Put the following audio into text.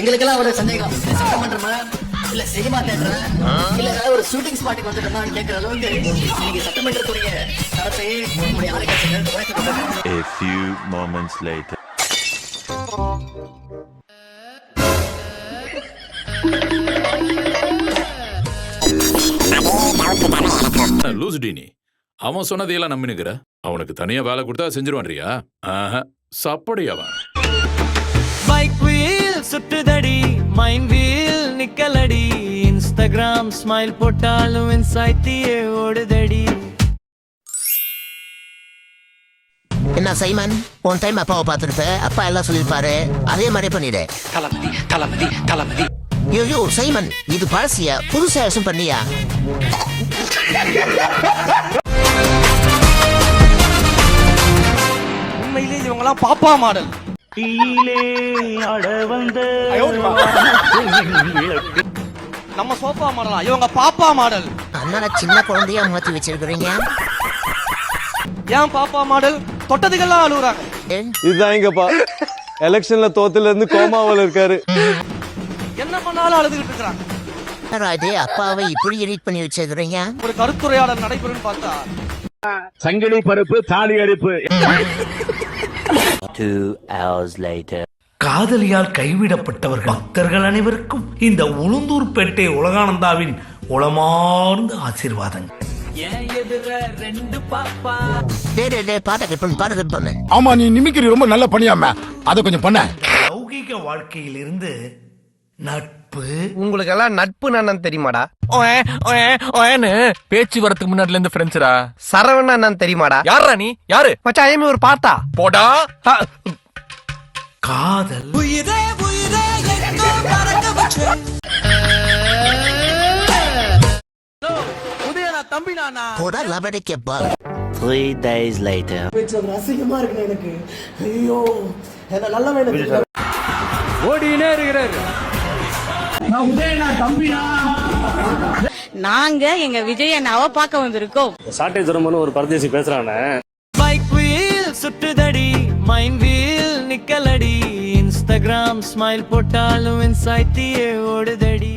எங்களுக்கெல்லாம் ஒரு சந்தேகம், சட்டமன்றமா இல்ல சினிமா தியேட்டரா இல்ல ஏதாவது ஒரு ஷூட்டிங் ஸ்பாட்டுக்கு வந்துட்டோம்னு கேட்கிற அளவுக்கு நீங்க சட்டமன்றத்துடைய தரத்தையே உங்களுடைய ஆளுநர்கள் குறைக்கப்பட்டது. A few moments later. லூசுடினி அவன் சொன்னதையெல்லாம் நம்பினுக்கிற. அவனுக்கு தனியா வேலை கொடுத்தா செஞ்சிருவான்றியா? சப்படி அவன். பைக் வீல் சுட்டுதடி, மைண்ட் வீல் நிக்கலடி, இன்ஸ்டாகிராம் ஸ்மைல் போட்டாலும் இன்சைட்டியே ஓடுதடி. என்ன சைமன், உன் டைம் அப்பாவை பார்த்துருப்ப, அப்பா எல்லாம் சொல்லியிருப்பாரு, அதே மாதிரி பண்ணிடு. தளபதி தளபதி தளபதி. ஐயோ சைமன், இது பழசியா புதுசா யோசனை பண்ணியா? உண்மையிலே இவங்கெல்லாம் பாப்பா மாடல். நம்ம சோப்பா மாடலா, இவங்க பாப்பா மாடல். அதனால சின்ன குழந்தையா மாத்தி வச்சிருக்கிறீங்க. ஏன் பாப்பா மாடல்? தொட்டதுக்கெல்லாம் அழுகுறாங்க. இதுதான் எங்கப்பா எலெக்ஷன்ல தோத்துல இருந்து கோமாவில் இருக்காரு. என்ன பண்ணாலும் அழுதுகிட்டு இருக்காங்க. அதே அப்பாவை இப்படி எடிட் பண்ணி வச்சிருக்கிறீங்க. ஒரு கருத்துரையாடல் நடைபெறும் பார்த்தா சங்கிலி பருப்பு தாலி அடிப்பு. 2 hours later. காதலியால் கைவிடப்பட்டவர்கள் பக்தர்கள் அனைவருக்கும் இந்த உளுந்தூர்பேட்டை உலகானந்தாவின் உளமார்ந்த ஆசீர்வாதங்கள். ஆமா, நீ நிமிக்கிற ரொம்ப நல்ல பண்ணியாம அதை கொஞ்சம் பண்ண. லௌகிக வாழ்க்கையில் இருந்து நட்பு. உங்களுக்கு எல்லாம் நட்பு என்னன்னு தெரியுமாடா? பேச்சு வரதுக்கு முன்னாடில இருந்து ஃப்ரெண்ட்ஸ்டா. சரவணா என்னன்னு தெரியுமாடா? யாரா நீ? யாரு மச்சான், ஐஎம் ஒரு பாட்டா போடா. காதல். தம்பி நானா 3 days later. அசிங்கமா இருக்கு எனக்கு. ஐயோ, என்ன நல்ல வேணும். ஓடினே இருக்கிறாரு. நாங்க எங்க விஜய் அண்ணாவை பார்க்க வந்திருக்கோம். சாட்டை துரம்பன்னு ஒரு பரதேசி பேசுறானே. பைக் வீல் சுட்டுதடி, மைண்ட் வீல் நிக்கலடி, இன்ஸ்டாகிராம் ஸ்மைல் போட்டாலும் இன்சைட்டியே ஓடுதடி.